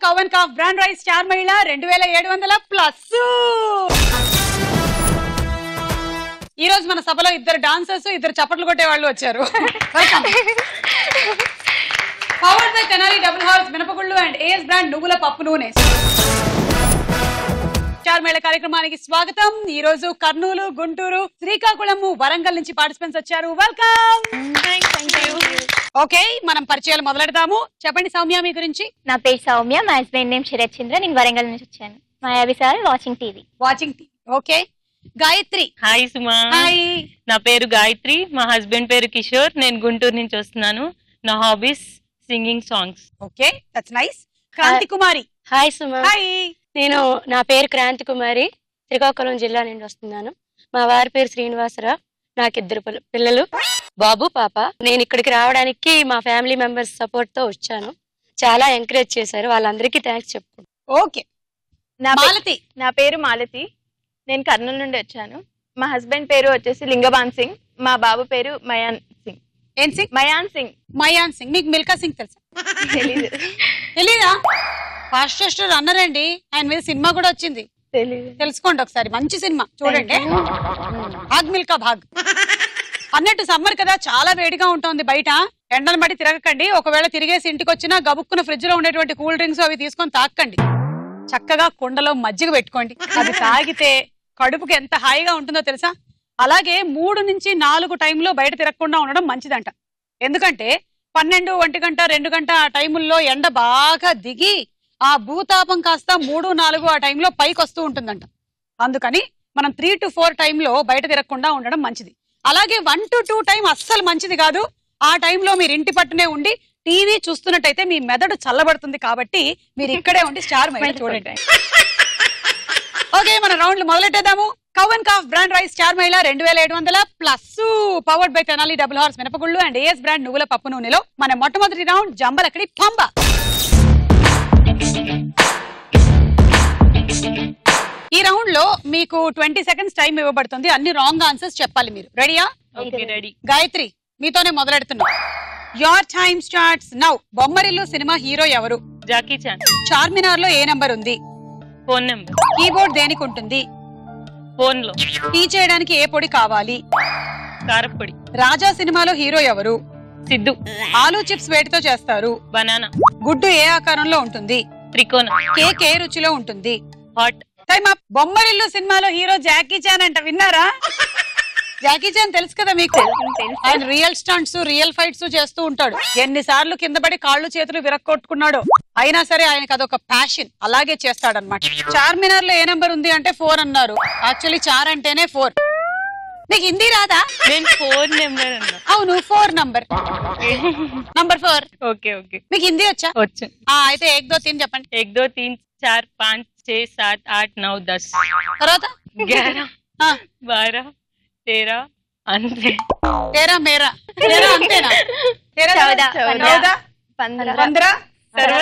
Kavan cough brand rice star మహిళ 2700 plus. ఈ రోజు మన సభలో ఇద్దరు డాన్సర్స్, ఇద్దరు చప్పట్లు కొట్టే వాళ్ళు వచ్చారు. Powered by Tenali double horse మినపగుళ్ళు అండ్ ఏఎస్ బ్రాండ్ నువ్వుల పప్పు నూనె. స్టార్ మేళ కార్యక్రమానికి స్వాగతం. ఈ రోజు కర్నూలు, గుంటూరు, శ్రీకాకుళం, వరంగల్ నుంచి పార్టిసిపెంట్స్ వచ్చారు. వెల్కమ్. ఓకే, మనం పరిచయాలు మొదలెడతాము. చెప్పండి సౌమ్య, మీ గురించి. నా పేరు సౌమ్య, మా హస్బెండ్ నేమ్ శరత్ చంద్ర, నేను వరంగల్ నుంచి వచ్చాను. మా అభిసారి watching TV. Okay, Gayatri. Hi Suma. Hi. నా పేరు గాయత్రి, మా హస్బెండ్ పేరు కిషోర్, నేను గుంటూరు నుంచి వస్తున్నాను. నా hobbies singing songs. Okay, that's nice. Kranti Kumari. Hi Suma. Hi. నా పేరు క్రాంతి కుమారి, శ్రీకాకుళం జిల్లా నుండి వస్తున్నాను. మా వారి పేరు శ్రీనివాసరావు, నాకు ఇద్దరు పిల్లలు, బాబు, పాప. నేను ఇక్కడికి రావడానికి మా ఫ్యామిలీ మెంబర్స్ సపోర్ట్ తో వచ్చాను. చాలా ఎంకరేజ్ చేశారు, వాళ్ళందరికీ థ్యాంక్స్ చెప్పుకుంటాను. ఓకే, మాలతి. నా పేరు మాలతి, నేను కర్నూలు నుండి వచ్చాను. మా హస్బెండ్ పేరు వచ్చేసి లింగబాన్ సింగ్, మా బాబు పేరు మయాన్ సింగ్. ఏం సింగ్? మయాన్ సింగ్. మయాన్ సింగ్. మీకు మిల్కా సింగ్ తెలుసా? తెలీదు. తెలీదా? ఫాస్టెస్ట్ రన్నర్ అండి, ఆయన మీద సినిమా కూడా వచ్చింది. తెలీదు. తెలుసుకోండి ఒకసారి, మంచి సినిమా చూడండి. భాగ్ మిల్కా భాగ్. అన్నట్టు సమ్మర్ కదా, చాలా వేడిగా ఉంటుంది బయట. ఎండను బట్టి తిరగకండి. ఒకవేళ తిరిగేసి ఇంటికి వచ్చినా గబుక్కున ఫ్రిడ్జ్ లో ఉండేటువంటి కూల్ డ్రింక్స్ అవి తీసుకొని తాకండి. చక్కగా కుండలో మజ్జిగ పెట్టుకోండి, అది తాగితే కడుపుకి ఎంత హాయిగా ఉంటుందో తెలుసా. అలాగే 3 నుంచి 4 టైంలో బయట తిరగకుండా ఉండడం మంచిదంట. ఎందుకంటే 12, 1 గంట, 2 గంట ఆ టైముల్లో ఎండ బాగా దిగి ఆ భూతాపం కాస్త 3, 4 ఆ టైంలో పైకి వస్తూ ఉంటుందంట. అందుకని మనం 3 to 4 టైంలో బయట తిరగకుండా ఉండడం మంచిది. అలాగే 1 to 2 టైం అస్సలు మంచిది కాదు. ఆ టైంలో మీరు ఇంటి పట్టునే ఉండి టీవీ చూస్తున్నట్టయితే మీ మెదడు చల్లబడుతుంది. కాబట్టి మీరు ఇక్కడే ఉండి స్టార్ మహిళ చూడండి. ఓకే, మన రౌండ్లు మొదలెట్టేద్దాము. Kavan cough brand rice star మహిళ 2700 plus. Powered by Tenali double horse మినపగుళ్ళు అండ్ ఏఎస్ బ్రాండ్ నువ్వుల పప్పు నూనెలో మన మొట్టమొదటి రౌండ్ జంబలకడి పంబ. ఈ రౌండ్ లో మీకు 20 సెకండ్స్ టైం ఇవ్వబడుతుంది. అన్ని రాంగ్ ఆన్సర్స్ చెప్పాలి మీరు. రెడీయా? రెడీ. గాయత్రి, మీతోనే మొదలెడుతున్నాం. Your time starts now. Bommarillu cinema hero ఎవరు? Jackie Chan. చార్మినార్ లో ఏ నంబర్ ఉంది? Phone number. కీబోర్డ్ దేనికి ఉంటుంది? ఫోన్ లో. టీ చేయడానికి ఏ పొడి కావాలి? కారపొడి. రాజా సినిమాలో హీరో ఎవరు? సిద్ధు. ఆలూ చిప్స్ వేటితో చేస్తారు? బనానా. గుడ్డు ఏ ఆకారంలో ఉంటుంది? త్రికోణ. కేక్ ఏ రుచిలో ఉంటుంది? హాట్. Time up. బొమ్మరిల్లు సినిమాలో హీరో జాకీ చాన్ అంట, విన్నారా? జాకీ చాన్ తెలుసు కదా మీకు. ఆయన రియల్ స్టంట్స్, రియల్ ఫైట్స్ చేస్తూ ఉంటాడు. ఎన్నిసార్లు కింద పడి కాళ్ళు చేతులు విరక్కొట్టుకున్నాడు. అయినా సరే ఆయనకు అదొక ప్యాషన్, అలాగే చేస్తాడన్నమాట. చార్మినార్ లో ఏ నంబర్ ఉంది అంటే 4 అన్నారు. యాక్చువల్లీ 4 అంటేనే 4. నీకు హిందీ రాదా? నేను ఫోన్ నెంబర్ అన్నా. అవును, 4 నంబర్. నంబర్ 4. Okay okay. మీకు హిందీ వచ్చా? వచ్చు. అయితే 1 2 3 చెప్పండి. 1 2 3 4 5 6 7 8 9 10. తర్వాత 11 12 13 అంతే. తేరా మేరా. తేరా అంతేనా? 13 14 15 16 17 18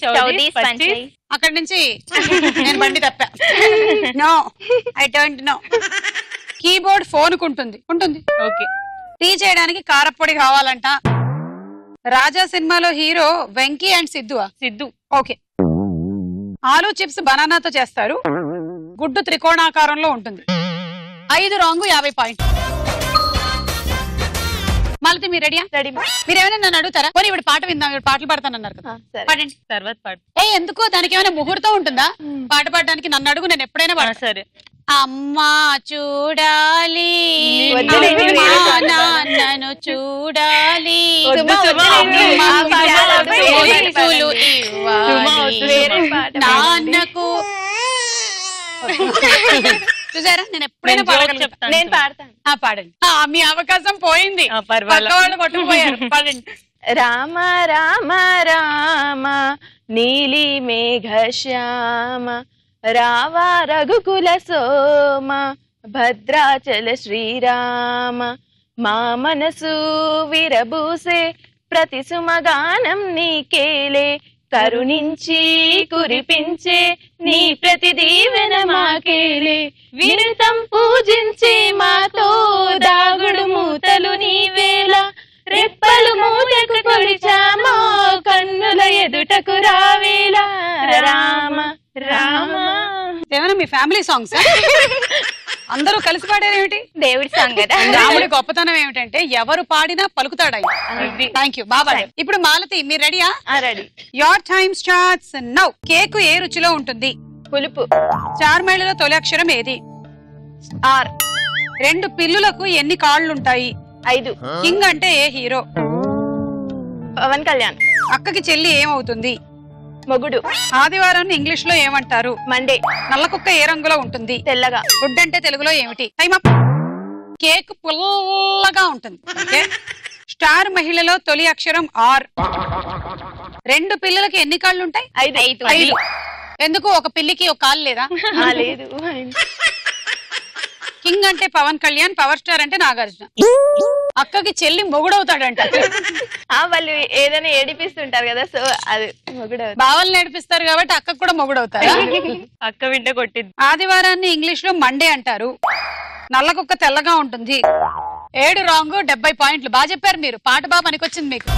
19 20. అక్కడి నుంచి నేను బండి తప్పా. No, I don't know. Keyboard phone ఉంటుంది. ఓకే. టీ చేయడానికి కారపొడి కావాలంట. రాజా సినిమాలో hero Venky and Siddhu. Okay. Aloo chips బనానాతో చేస్తారు. గుడ్డు త్రికోణాకారంలో ఉంటుంది. 5 రాంగ్, 50 పాయింట్. మాలతి, మీరు రెడీయా? రెడీ. మీరేమైనా నన్ను అడుగుతారా? పోనీ ఇప్పుడు పాట విందాం. ఇప్పుడు పాటలు పాడతానన్నారు కదా, పాడండి. తర్వాత పాడు. ఎందుకు? దానికి ఏమైనా ముహూర్తం ఉంటుందా పాట పాడడానికి? నన్ను అడుగు, నేను ఎప్పుడైనా పాడతా. సరే. అమ్మా చూడాలి, నాన్నను చూడాలి, నాన్నకు. చూసారా, నేను ఎప్పుడైనా పాడగలుగుతాను. నేను పాడతాను. పాడండి. మీ అవకాశం పోయింది, వాళ్ళు కొట్టుకుపోయారు. పాడండి. రామ రామ రామ నీలి మేఘ శ్యామ రావా రఘుకుల సోమ భద్రాచల శ్రీరామ మా మనసు విరబూసే ప్రతి సుమగానం నీకేలే కరుణించి కురిపించే నీ ప్రతి దీవెన మాకేలే వినుతం పూజించే మాతో దాగుడు మూతలు నీవే ఫ్యామిలీ సాంగ్స్ అందరూ కలిసి పాడారేమిటి? దేవుడి సాంగ్ కదా. రాముడి గొప్పతనం ఏమిటంటే ఎవరు పాడినా పలుకుతాడు ఆయన. థ్యాంక్ యూ బాబా. ఇప్పుడు మాలతి మీరు రెడీయా? Ready. Your time starts now. Cake ఏ రుచిలో ఉంటుంది? పులుపు. స్టార్ మేళలో తొలి అక్షరం ఏది? ఆర్. 2 పిల్లులకు ఎన్ని కాళ్ళుంటాయి? 5. కింగ్ అంటే ఏ హీరో? పవన్ కళ్యాణ్. అక్కకి చెల్లి ఏమవుతుంది? మొగుడు. ఆదివారం ఇంగ్లీష్ లో ఏమంటారు? మండే. నల్ల కుక్క ఏ రంగులో ఉంటుంది? తెల్లగా. ఫుడ్ అంటే తెలుగులో ఏమిటి? Time up. కేక్ పుల్లగా ఉంటుంది. ఓకే. స్టార్ మహిళలో తొలి అక్షరం ఆర్. 2 పిల్లలకి ఎన్ని కాళ్ళు ఉంటాయి? 5. ఎందుకు ఒక పిల్లికి ఒక కాళ్ళు లేదా? లేదు. కింగ్ అంటే పవన్ కళ్యాణ్, పవర్ స్టార్ అంటే నాగార్జున. అక్కకి చెల్లి మొగుడవుతాడంట. వాళ్ళు ఏదైనా ఏడిపిస్తుంటారు కదా, సో అది మొగుడు. బావల్ని నడిపిస్తారు కాబట్టి అక్కకు కూడా మొగుడవుతారా? అక్క వింటే కొట్టింది. ఆదివారాన్ని ఇంగ్లీష్ లో మండే అంటారు. నల్ల కుక్క తెల్లగా ఉంటుంది. 7 రాంగ్, 70 పాయింట్లు. బాగా చెప్పారు మీరు. పాట బాగా పనికొచ్చింది మీకు.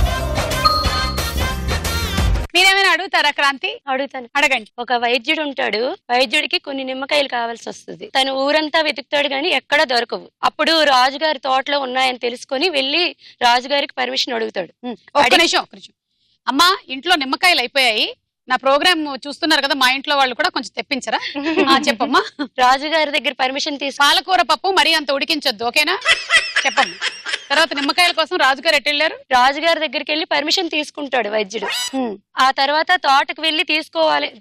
మీరేమైనా అడుగుతారా క్రాంతి? అడుగుతాను. అడగండి. ఒక వైద్యుడు ఉంటాడు. వైద్యుడికి కొన్ని నిమ్మకాయలు కావాల్సి వస్తుంది. తను ఊరంతా వెతుకుతాడు గాని ఎక్కడా దొరకవు. అప్పుడు రాజుగారి తోటలో ఉన్నాయని తెలుసుకొని వెళ్లి రాజుగారికి పర్మిషన్ అడుగుతాడు. ఒక్క నిమిషం. అమ్మా, ఇంట్లో నిమ్మకాయలు అయిపోయాయి. నా ప్రోగ్రామ్ చూస్తున్నారు కదా, మా ఇంట్లో వాళ్ళు కూడా కొంచెం తెప్పించరా? చెప్పమ్మా. రాజుగారి దగ్గర పర్మిషన్ తీసి పాలకూర పప్పు మరీ అంత ఉడికించొద్దు, ఓకేనా? చెప్పమ్మా. తర్వాత నిమ్మకాయల కోసం రాజుగారు ఎటు వెళ్ళారు? రాజుగారి దగ్గరికి వెళ్లి పర్మిషన్ తీసుకుంటాడు వైద్యుడు. ఆ తర్వాత తోటకు వెళ్లి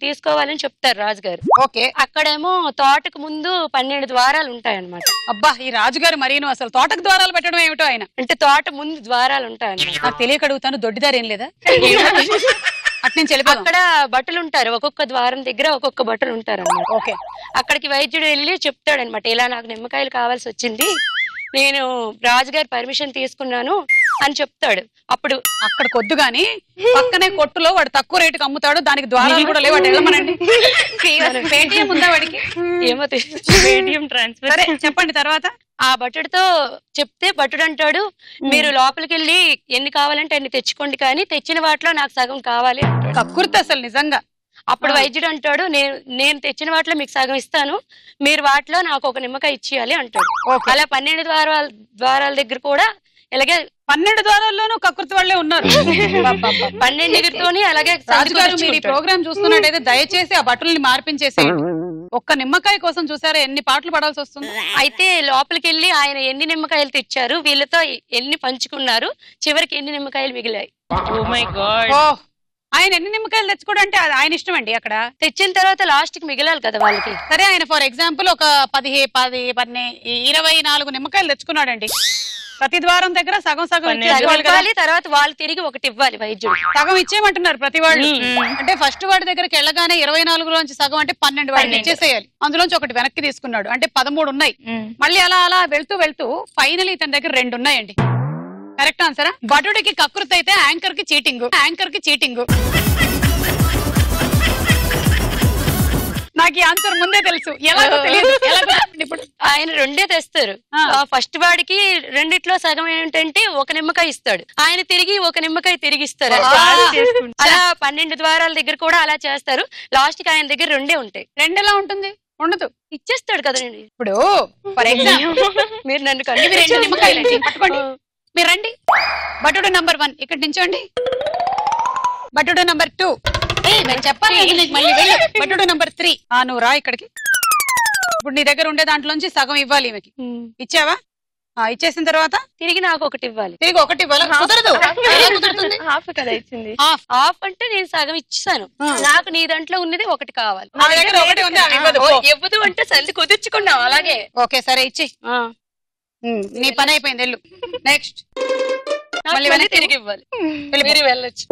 తీసుకోవాలని చెప్తారు రాజుగారు. ఓకే. అక్కడేమో తోటకు ముందు 12 ద్వారాలు ఉంటాయన్నమాట. అబ్బా, ఈ రాజుగారు మరీను అసలు తోటకు ద్వారాలు పెట్టడం ఏమిటో ఆయన. అంటే తోట ముందు ద్వారాలు ఉంటాయన్నమాట. నాకు తెలియక అడుగుతాను, దొడ్డిదారు ఏం లేదా? అటు నుంచి అక్కడ బట్టలు ఉంటారు. ఒక్కొక్క ద్వారం దగ్గర ఒక్కొక్క బట్టలు ఉంటారు అన్నమాట. ఓకే. అక్కడికి వైద్యుడు వెళ్ళి చెప్తాడు అనమాట, ఇలా నాకు నిమ్మకాయలు కావాల్సి వచ్చింది, నేను రాజుగారి పర్మిషన్ తీసుకున్నాను అని చెప్తాడు. అప్పుడు అక్కడ కొద్దు గాని పక్కనే కొట్టులో వాడు తక్కువ రేటుకి అమ్ముతాడు, దానికి ద్వారాలు కూడా లేవు. వాడు వెళ్ళమనండి. పేటిఎం ఉందా వాడికి? ఏమో పేటిఎం ట్రాన్స్ఫర్. సరే చెప్పండి. తర్వాత ఆ భటుడితో చెప్తే భటుడు అంటాడు, మీరు లోపలికి వెళ్ళి ఎన్ని కావాలంటే అన్ని తెచ్చుకోండి, కానీ తెచ్చిన వాటిలో నాకు సగం కావాలి అంటాడు. కక్కుర్తి అసలు నిజంగా. అప్పుడు వైద్యుడు అంటాడు, నేను తెచ్చిన వాటిలో మీకు సగం ఇస్తాను, మీరు వాటిలో నాకు ఒక నిమ్మకాయ ఇచ్చేయాలి అంటాడు. అలా 12 ద్వారాల దగ్గర కూడా ఇలాగే 12 ద్వారాల్లోనూ కకృతి వాళ్ళే ఉన్నారు. 12 అలాగే. రాజుగారు మీరు ఈ ప్రోగ్రామ్ చూస్తున్నట్టయితే దయచేసి ఆ బట్టలని మార్పించేసి ఒక్క నిమ్మకాయ కోసం చూసారా ఎన్ని పాటలు పడాల్సి వస్తుంది. అయితే లోపలికి వెళ్ళి ఆయన ఎన్ని నిమ్మకాయలు తెచ్చారు, వీళ్ళతో ఎన్ని పంచుకున్నారు, చివరికి ఎన్ని నిమ్మకాయలు మిగిలాయి. Oh my god. ఆయన ఎన్ని నిమ్మకాయలు తెచ్చుకోవడం అంటే అది ఆయన ఇష్టం అండి. అక్కడ తెచ్చిన తర్వాత లాస్ట్ కి మిగిలాలి కదా వాళ్ళకి. సరే, ఆయన ఫర్ ఎగ్జాంపుల్ ఒక 24 నిమ్మకాయలు తెచ్చుకున్నాడండి. ప్రతి ద్వారం దగ్గర సగం ఇవ్వాలి, తర్వాత వాళ్ళు తిరిగి ఒకటి ఇవ్వాలి. వైద్యుడు సగం ఇచ్చేయమంటున్నారు ప్రతి వాళ్ళు. అంటే ఫస్ట్ వాడి దగ్గరికి వెళ్ళగానే 24లోంచి సగం అంటే 12 వాడిని ఇచ్చేసేయాలి. అందులోంచి ఒకటి వెనక్కి తీసుకున్నాడు అంటే 13 ఉన్నాయి. మళ్ళీ అలా వెళ్తూ ఫైనల్ ఇతని దగ్గర 2 ఉన్నాయండి. కరెక్ట్ ఆన్సరా? భటుడికి కకృతి అయితే యాంకర్ కి చీటింగ్. నాకు ఈ ఆన్సర్ ముందే తెలుసు, ఎలాగో తెలియదు. ఇప్పుడు ఆయన 2 తెస్తారు. ఫస్ట్ వాడికి 2లో సగం ఏంటంటే ఒక నిమ్మకాయ ఇస్తాడు, ఆయన తిరిగి ఒక నిమ్మకాయ తిరిగి ఇస్తారు. అలా 12 ద్వారాల దగ్గర కూడా అలా చేస్తారు. లాస్ట్ కి ఆయన దగ్గర 2 ఉంటాయి. 2 ఎలా ఉంటుంది? ఉండదు, ఇచ్చేస్తాడు కదండి. ఇప్పుడు ఫర్ ఎగ్జాంపుల్ మీరు నన్ను 2 నిమ్మకాయలు పట్టుకోండి, మీరు రండి. భటుడు నంబర్ 1 ఇక్కడ నించోండి. భటుడు నంబర్ 2 చెప్పాలి మళ్ళీ వెళ్ళు. భటుడు నంబర్ 3 నువ్వు రా ఇక్కడికి. ఇప్పుడు నీ దగ్గర ఉండే దాంట్లోంచి సగం ఇవ్వాలి ఈమెకి. ఇచ్చావా? ఇచ్చేసిన తర్వాత తిరిగి నాకు ఒకటి ఇవ్వాలి. తిరిగి ఒకటి ఇవ్వాలి. కుదరదు. హాఫ్ కదా ఇచ్చింది. హాఫ్ అంటే నేను సగం ఇచ్చాను, నాకు నీ దాంట్లో ఉన్నది ఒకటి కావాలి. నా దగ్గర ఒకటి ఉంది, ఇవ్వదు అంటే సంధి కుదుర్చుకున్నాం అలాగే. ఓకే సరే ఇచ్చి. నీ పని అయిపోయింది, వెళ్ళు. నెక్స్ట్ మళ్ళీ తిరిగి ఇవ్వాలి. మీరు వెళ్ళొచ్చు.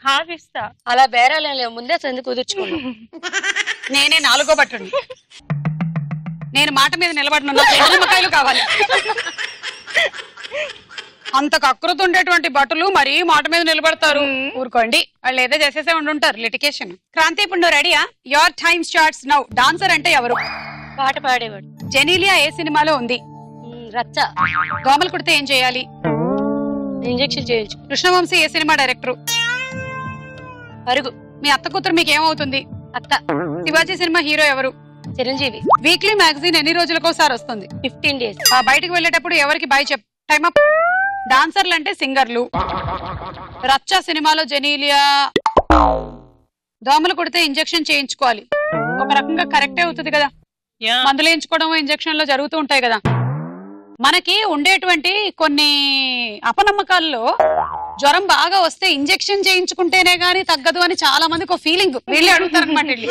హాఫ్ ఇస్తా. అలా బేరాలేం లేవు, ముందే సంధి కుదుర్చుకున్నాం. నేనే 4వ భటుడిని. నేను మాట మీద నిలబడిన నిమ్మకాయలు కావాలి. అంత కకృతి ఉండేటువంటి భటులు మరీ మాట మీద నిలబడతారు. ఊరుకోండి, వాళ్ళు ఏదో చేసేసే ఉండుంటారు లిటికేషన్. క్రాంతి, ఇప్పుడు నువ్వు రెడీయా? Your time starts now. Dancer అంటే ఎవరు? పాట పాడేవాడు. జెనీలియా ఏ సినిమాలో ఉంది? రచ్చ. దోమలు కుడితే ఏం చేయాలి? ఇంజెక్షన్ చేయొచ్చు. కృష్ణవంశీ ఏ సినిమా డైరెక్టర్? పరుగు. మీ అత్త కూతురు మీకు ఏమవుతుంది? అక్క. శివాజీ సినిమా హీరో ఎవరు? చిరంజీవి. వీక్లీ మ్యాగజైన్ ఎన్ని రోజులకోసారి వస్తుంది? 15 days. బయటికి వెళ్ళేటప్పుడు ఎవరికి బాయ్ చెప్. Time up. డాన్సర్లు అంటే సింగర్లు. రచ్చ సినిమాలో జెనీలియా దోమలు కొడితే ఇంజెక్షన్ చేయించుకోవాలి. ఒక రకంగా కరెక్టే అవుతుంది కదా, మందులు వేయించుకోవడం ఇంజెక్షన్ లో జరుగుతూ ఉంటాయి కదా. మనకి ఉండేటువంటి కొన్ని అపనమ్మకాల్లో జ్వరం బాగా వస్తే ఇంజెక్షన్ చేయించుకుంటేనే గానీ తగ్గదు అని చాలా మందికి ఒక ఫీలింగ్. వీళ్ళే అడుగుతారు అనమాట. వెళ్ళి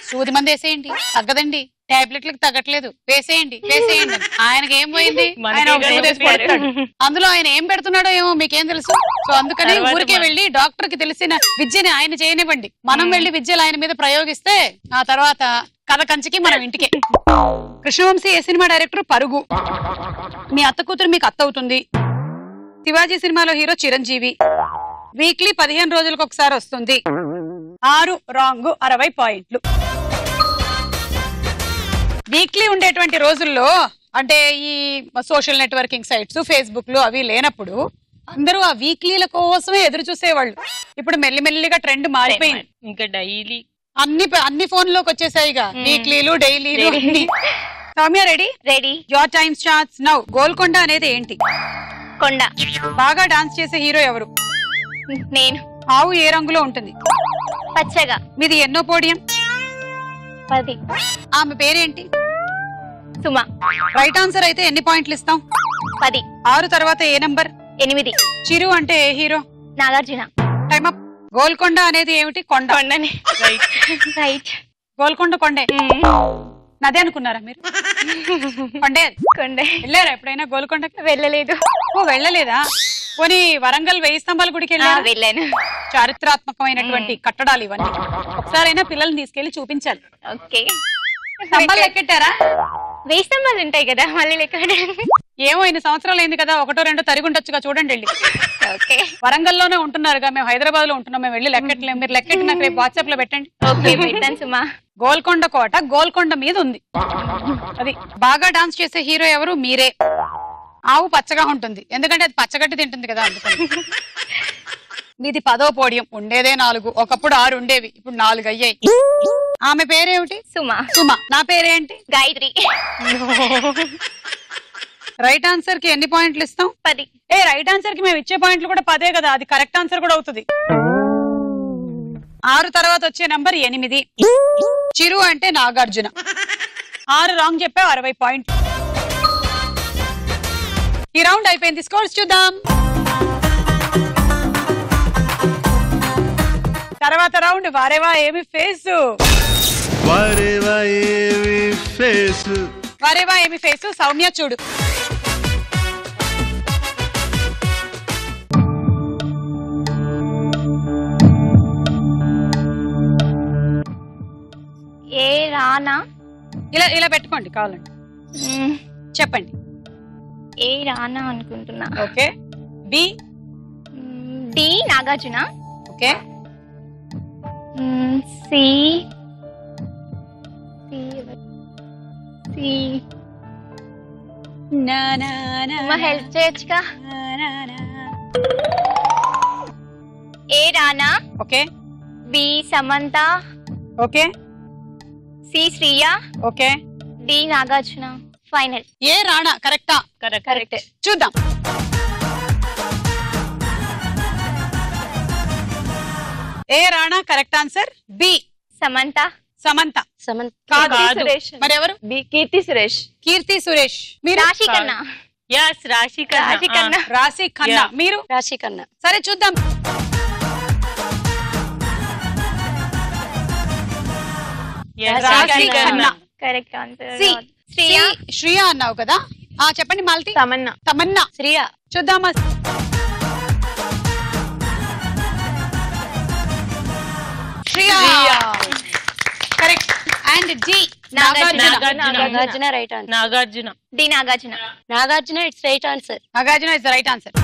సూది మంది వేసేయండి, తగ్గదండి, టాబ్లెట్లకు తగ్గట్లేదు, వేసేయండి వేసేయండి. ఆయనకి ఏం పోయింది? ఆయన అందులో ఆయన ఏం పెడుతున్నాడో ఏమో మీకేం తెలుసు. సో అందుకని ఊరికే వెళ్ళి డాక్టర్ కి తెలిసిన విద్యని ఆయన చేయనివ్వండి. మనం వెళ్ళి విద్యలు ఆయన మీద ప్రయోగిస్తే ఆ తర్వాత కథ కంచికి మనం ఇంటికే. కృష్ణవంశీ ఏ సినిమా డైరెక్టర్? పరుగు. మీ అత్త కూతురు మీకు అత్త అవుతుంది. శివాజీ సినిమాలో హీరో చిరంజీవి. వీక్లీ 15 రోజులకు ఒకసారి వస్తుంది. 6 రాంగ్, 60 పాయింట్లు. వీక్లీ ఉండేటువంటి రోజుల్లో అంటే ఈ సోషల్ నెట్వర్కింగ్ సైట్స్, ఫేస్బుక్ లు అవి లేనప్పుడు అందరూ ఆ వీక్లీల కోసమే ఎదురు చూసేవాళ్ళు. ఇప్పుడు మెల్లిమెల్లిగా ట్రెండ్ మారిపోయింది. ఇంకా డైలీ అన్ని ఫోన్ లోకి వచ్చేసాయిగా, వీక్లీలు డైలీలు అన్ని. Soumya ready? Ready. Your time starts now. Golconda అనేది ఏంటి? కొండ. బాగా డాన్స్ చేసే హీరో ఎవరు? నేను. ఆవు ఏ రంగులో ఉంటుంది? పచ్చగా. మీది ఎన్నో పోడియం? 10. ఆమె పేరేంటి? సుమ. రైట్ ఆన్సర్ అయితే ఎన్ని పాయింట్లు ఇస్తాం? 10. 6 తర్వాత ఏ నంబర్? 8. చిరు అంటే ఏ hero? Nagarjuna. Time up. Golconda అనేది ఏమిటి? కొండ. కొండని. రైట్. గోల్కొండ కొండే. నదే అనుకున్నారా మీరు? కొండే. కొండే. వెళ్ళారా ఎప్పుడైనా గోల్కొండకి? వెళ్ళలేదు. ఓ వెళ్ళలేదా? పోనీ వరంగల్ 1000 స్తంభాల గుడికి వెళ్ళారా? వెళ్ళాను. చారిత్రాత్మకమైనటువంటి కట్టడాలు ఇవన్నీ. ఒకసారైనా పిల్లల్ని తీసుకెళ్లి చూపించాలి. ఓకే. స్తంభాలు ఎక్కెట్టారా? 1000 స్తంభాలు ఉంటాయి కదా, మళ్ళీ లెక్క. ఏమో ఇన్ని సంవత్సరాలు అయింది కదా, 1 2 తరిగుండొచ్చుగా, చూడండి వెళ్ళి. ఓకే. వరంగల్లోనే ఉంటున్నారుగా, మేము హైదరాబాద్ లో ఉంటున్నాం, మేము వెళ్ళి లెక్కట్లేము. మీరు లెక్కెట్టి నాకు రేపు వాట్సాప్ లో పెట్టండి. ఓకే పెట్టాను సుమా. గోల్కొండ కోట గోల్కొండ మీద ఉంది. అది. బాగా డాన్స్ చేసే హీరో ఎవరు? మీరే. ఆవు పచ్చగా ఉంటుంది ఎందుకంటే అది పచ్చగడ్డి తింటుంది కదా, అందుకని. మీది 10వ పోడియం. ఉండేదే 4, ఒకప్పుడు 6 ఉండేవి, ఇప్పుడు 4 అయ్యాయి. ఆమె పేరేమిటి? సుమ. సుమ. నా పేరేంటి? గాయత్రి. రైట్ ఆన్సర్ కి ఎన్ని పాయింట్లు ఇస్తాం? 10. రైట్ ఆన్సర్ కి మేము ఇచ్చే పాయింట్లు కూడా 10 కదా, అది కరెక్ట్ ఆన్సర్ కూడా అవుతుంది. 6 తర్వాత వచ్చే నంబర్ 8. చిరు అంటే నాగార్జున. 6 రాంగ్ చెప్పావు, 60 పాయింట్. ఈ రౌండ్ అయిపోయింది. స్కోర్స్ చూద్దాం. తర్వాత రౌండ్ వారేవా ఏమి ఫేసు. వారేవా ఏమి ఫేసు. వారేవా ఏమి ఫేసు. సౌమ్య చూడు. ఏ రానా. ఇలా పెట్టుకోండి కావాలండి, చెప్పండి. ఏ రానా అనుకుంటున్నా. Okay. B. D Nagarjuna. Okay. C. C. Help చేయొచ్చుగా. A Rana. Okay. B Samantha. Okay. C Shriya. Okay. D Nagarjuna. Final. A Rana కరెక్టా? కరెక్ట్. చూద్దాం. A Rana correct answer. B Samantha. Samantha. Samantha కాదు. సురేష్. మరి ఎవరు? బి కీర్తి సురేష్. కీర్తి సురేష్. మీరు? రాశి ఖన్నా. యస్ రాశి ఖన్నా. రాశి ఖన్నా. మీరు? రాశి ఖన్నా. సరే చూద్దాం. Rashi Khanna. Correct answer. C. Shriya. Shriya అన్నావు కదా. చెప్పండి మాలతి. తమన్నా. తమన్నా. శ్రియా. చూద్దామా. Shriya correct. And D Nagarjuna. Nagarjuna right answer. Nagarjuna. D Nagarjuna. Nagarjuna it's right answer. Nagarjuna is the right answer.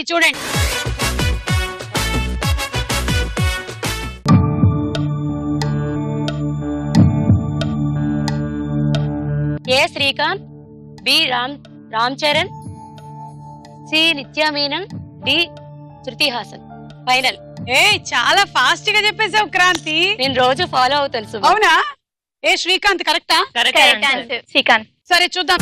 Malathi చూడండి. A Srikanth, B Ram Charan, C Nithya Menon, D Shruti Haasan. Final. A చాలా ఫాస్ట్ గా చెప్పేసావు క్రాంతి. నేను రోజు ఫాలో అవుతాను సుమ. అవునా? ఏ శ్రీకాంత్ కరెక్టా? కరెక్ట్ శ్రీకాంత్. సరే చూద్దాం.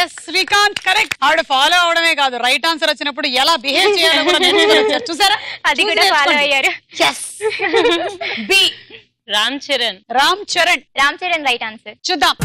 Yes Srikanth correct. ఆవిడ ఫాలో అవడమే కాదు, రైట్ ఆన్సర్ వచ్చినప్పుడు ఎలా బిహేవ్ చేయాలో కూడా నేర్చుకొని వచ్చారు. చూసారా? అది కూడా ఫాలో అయ్యారు. B Ram Charan. Ram Charan. Ram Charan right answer. చూద్దాం.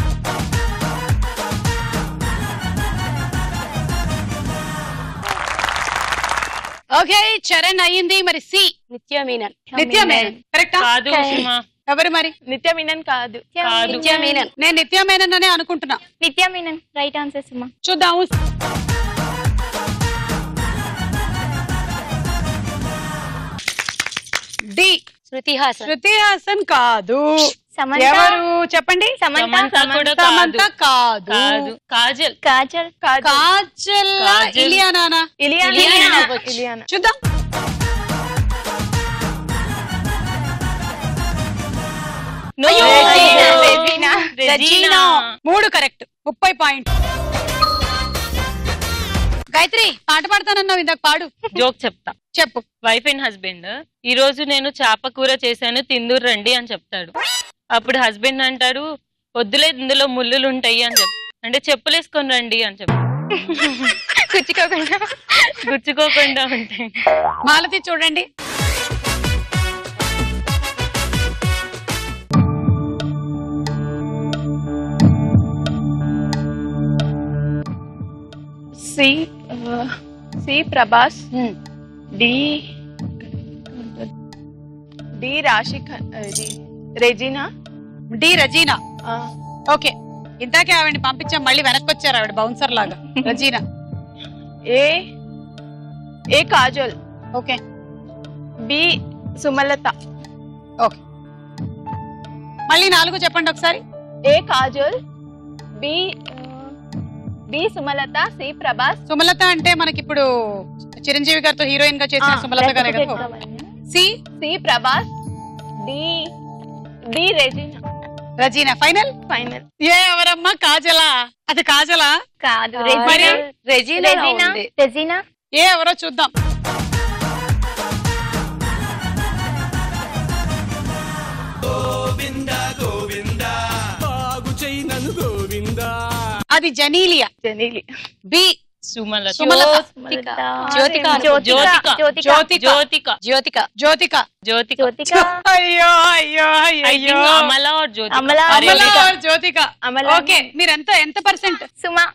ఓకే చరణ్ అయ్యింది. మరి సి నిత్యా మీనన్. నిత్యా మేనన్ కరెక్టా? కాదు సుమా. ఎవరు మరి? నిత్య మీనన్ కాదు. కాదు. నిత్యా మీనన్. నేను నిత్యా మేనన్ అనే అనుకుంటున్నా. నిత్యా మీనన్ రైట్ ఆన్సర్ సుమా. చూద్దాము. డి శృతి హాసన్. శృతి హాసన్ కాదు. సమంత. ఎవరు చెప్పండి? సమంత కూడా సమంత కాదు. కాదు. కాజల్. కాజల్. కాజల్ ఇలియానా? ఇలియానా. చూద్దాం. No. Regina. Regina. 3 correct. 30 point. Gayatri పాట పాడతానన్నావు ఇందాక, పాడు. జోక్ చెప్తా. చెప్పు. వైఫ్ అండ్ హస్బెండ్ ఈ రోజు నేను చేప కూర చేశాను తిందూరు రండి అని చెప్తాడు. అప్పుడు హస్బెండ్ అంటాడు వద్దులే ఇందులో ముళ్ళులు ఉంటాయి అని అంటే చెప్పులేసుకొని రండి అని గుచ్చుకోకుండా ఉంటాయి. మాలతి చూడండి. సి ప్రభాస్, డి రాశిఖ, రెజీనా. డి రజీనా. ఓకే ఇందాకే ఆవిడని పంపించాం, మళ్ళీ వెనక్కి వచ్చారు ఆవిడ బౌన్సర్ లాగా. Regina. A Kajal. Okay. B Sumalatha. Okay మళ్ళీ 4 చెప్పండి ఒకసారి. A Kajal, B Sumalatha, C Prabhas. Sumalatha అంటే మనకి ఇప్పుడు చిరంజీవి గారితో హీరోయిన్ గా చేసిన సుమలత గారే కదా. C Prabhas, D Regina. Regina final. A ఎవరమ్మా? కాజలా? అది కాజలా కాదు. మరి రెజీనా. ఏ ఎవరో చూద్దాం. అది జనీలియా. బి సుమలత. సుమలత. జ్యోతిక. అయ్యో అయ్యో అయ్యో. Amala or Jyothika? Amala or Jyothika. Okay మీరు ఎంత పర్సెంట్? సుమా.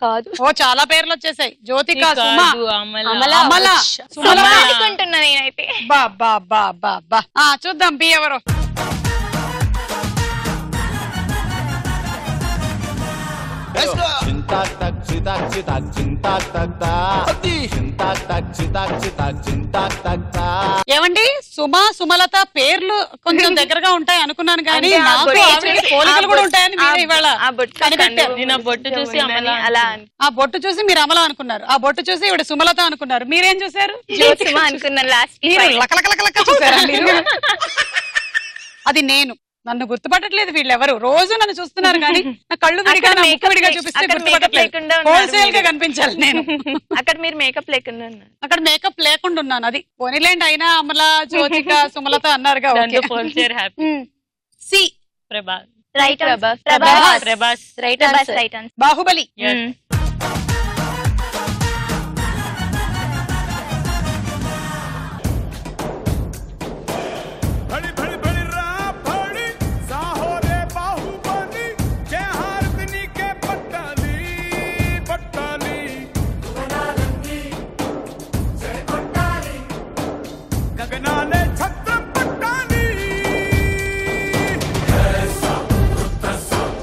కాదు. ఓ చాలా పేర్లు వచ్చేసాయి. జ్యోతిక, సుమ, కాదు, అమలా. అమలా, సుమలత. అనుకుంటున్నా నేనైతే. బా బా బా బా బా. చూద్దాం బి ఎవరో. ఏమండి సుమా సుమలత పేర్లు కొంచెం దగ్గరగా ఉంటాయి అనుకున్నాను కానీ నాకు ఆవిడకి పోలికలు కూడా ఉంటాయని మీరు ఇవాళ కనిపెట్టారు. నేను ఆ బొట్టు చూసి అమలా అలా ఆ బొట్టు చూసి మీరు అమలా అనుకున్నారు, ఆ బొట్టు చూసి ఇవిడ సుమలత అనుకున్నారు. మీరేం చూసారు? జ్యోతిమా అనుకున్నాను లాస్ట్. మీరు లకలకలక చూసారా మీరు? అది నేను. నన్ను గుర్తుపట్టట్లేదు వీళ్ళెవరు. రోజు నన్ను చూస్తున్నారు కానీ నా కళ్ళు విడిగా నా ముక్కు విడిగా చూపిస్తే గుర్తుపట్టట్లేదు. హోల్సేల్ గా కనిపించాలి నేను. అక్కడ మీరు మేకప్ లేకుండా ఉన్నారు. అక్కడ మేకప్ లేకుండా ఉన్నాను. అది పోనీలేండి. అయినా అమలా, జ్యోతిక, సుమలత అన్నారుగా. C Prabhas. Right. Prabhas. Right answer. Baahubali.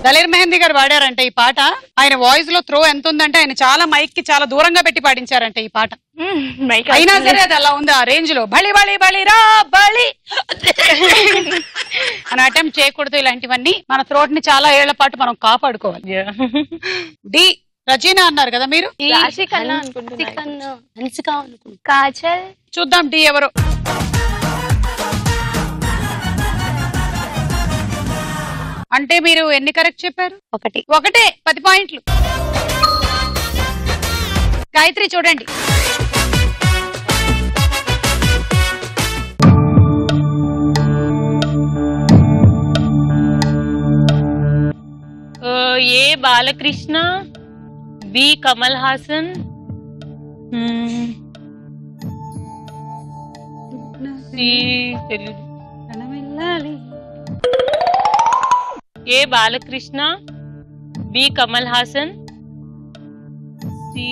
Daler Mehndi Triveni గారు పాడారంటే ఈ పాట. ఆయన వాయిస్ లో త్రో ఎంత ఉందంటే ఆయన చాలా మైక్ కి చాలా దూరంగా పెట్టి పాడించారంటే ఈ పాట. అయినా సరే అది అలా ఉంది ఆ రేంజ్ లో. బలి బలి బలి రా బలి అని అటెంప్ట్ చేయకూడదు. ఇలాంటివన్నీ మన త్రోట్ ని చాలా ఏళ్ల పాటు మనం కాపాడుకోవాలి. డి రచీనా అన్నారు కదా మీరు. కాజల్. చూద్దాం డి ఎవరు. అంటే మీరు ఎన్ని కరెక్ట్ చెప్పారు? ఒకటే 10 పాయింట్లు. గాయత్రి చూడండి. ఏ బాలకృష్ణ, బి కమల్ హాసన్, సి తెలుగు. ఏ బాలకృష్ణ, బి కమల్ హాసన్, సి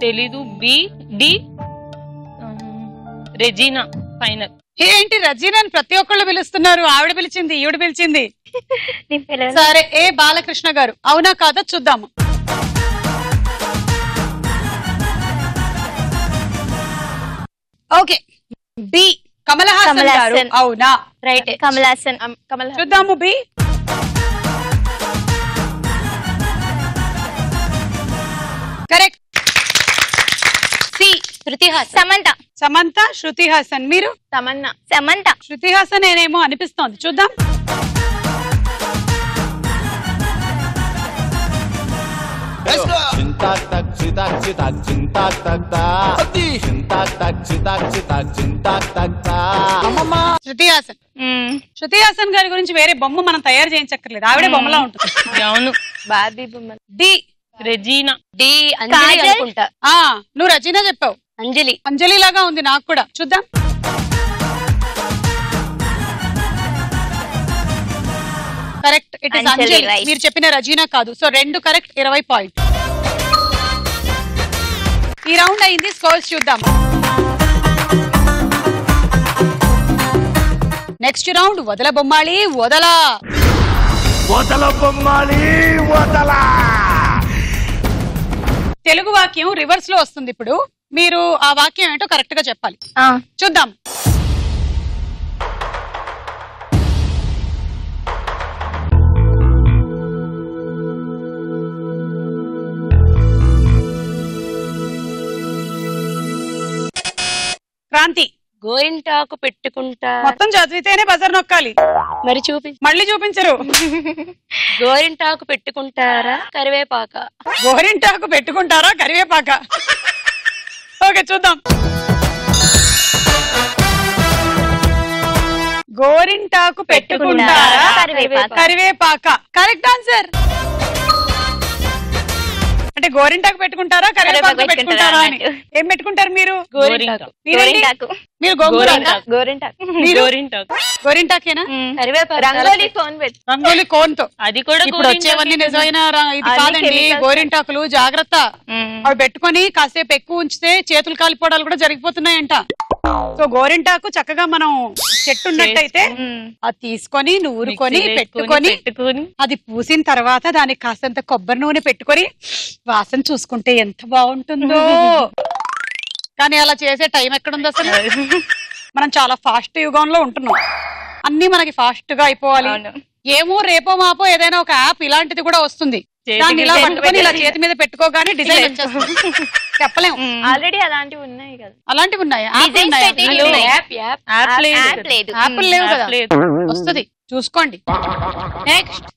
తెలీదు, బి డి రెజీనా ఫైనల్. ఏంటి రజీనాని ప్రతి ఒక్కళ్ళు పిలుస్తున్నారు? ఆవిడ పిలిచింది, ఈవిడ పిలిచింది. సరే ఏ బాలకృష్ణ గారు అవునా కాదా చూద్దాము. ఓకే బి కమల్ హాసన్ గారు అవునా? రైట్. కమల్ హాసన్. చూద్దాము B. Correct. C Shruti Haasan. Samantha. Samantha, Shruti Haasan. మీరు? తమన్నా. సమంత. శృతి హాసన్ నేనేమో అనిపిస్తోంది. చూద్దాం. శృతి హాసన్. శృతి హాసన్ గారి గురించి వేరే బొమ్మ మనం తయారు చేయించక్కర్లేదు, ఆవిడే బొమ్మలా ఉంటుంది. అవును. బార్బీ బొమ్మ. డి రెజీనా. డి అంజలి అనుకుంటా. నువ్వు రచన చెప్పావు. అంజలి. అంజలి లాగా ఉంది నాకు కూడా. చూద్దాం. కరెక్ట్. It is Anjali. మీరు చెప్పిన రజీనా కాదు. So 2 correct, 20 point. ఈ రౌండ్ అయింది. స్కోర్స్ చూద్దాం. నెక్స్ట్ రౌండ్ వదల బొమ్మాళి వదలా. వదల బొమ్మాలి వదల. తెలుగు వాక్యం రివర్స్ లో వస్తుంది. ఇప్పుడు మీరు ఆ వాక్యం ఏంటో కరెక్ట్ గా చెప్పాలి. చూద్దాం. క్రాంతి. గోరింటాకు పెట్టుకుంటా. మొత్తం చదివితేనే బజర్ నొక్కాలి. మరి మళ్ళీ చూపించరు. గోరింటాకు పెట్టుకుంటారా కరివేపాక? గోరింటాకు పెట్టుకుంటారా కరివేపాక? ఓకే చూద్దాం. గోరింటాకు పెట్టుకుంటారా కరివేపాక? Correct answer. అంటే గోరింటాకు పెట్టుకుంటారా కరివేపాకు పెట్టుకుంటారా అని. ఏం పెట్టుకుంటారు మీరు? గోరింటాకు. మీరు గోరింటాకు. గోరింటాకేనా? రంగోలీ కోన్. రంగోలీ కోన్ తో. అది కూడా ఇప్పుడు వచ్చేవన్నీ నిజమైన ఇది కాదండి. గోరింటాకులు జాగ్రత్త. అవి పెట్టుకొని కాసేపు ఎక్కువ ఉంచితే చేతులు కాలిపోవడాలు కూడా జరిగిపోతున్నాయంట. సో గోరింటాకు చక్కగా మనం చెట్టు ఉన్నట్టయితే అది తీసుకొని నూరుకొని పెట్టుకొని అది పూసిన తర్వాత దానికి కాస్తంత కొబ్బరి నూనె పెట్టుకొని వాసన చూసుకుంటే ఎంత బాగుంటుందో. కానీ అలా చేసే టైం ఎక్కడుంది అసలు? మనం చాలా ఫాస్ట్ యుగంలో ఉంటున్నాం. అన్ని మనకి ఫాస్ట్ గా అయిపోవాలి. ఏమో రేపో మాపో ఏదైనా ఒక యాప్ ఇలాంటిది కూడా వస్తుంది. దాన్ని ఇలా పట్టుకొని ఇలా చేతి మీద పెట్టుకోగానే డిజైన్ వచ్చేస్తుంది. చెప్పలేము. ఆల్రెడీ అలాంటివి ఉన్నాయి కదా. అలాంటివి ఉన్నాయా? యాప్లు లేవు కదా. వస్తుంది చూసుకోండి. నెక్స్ట్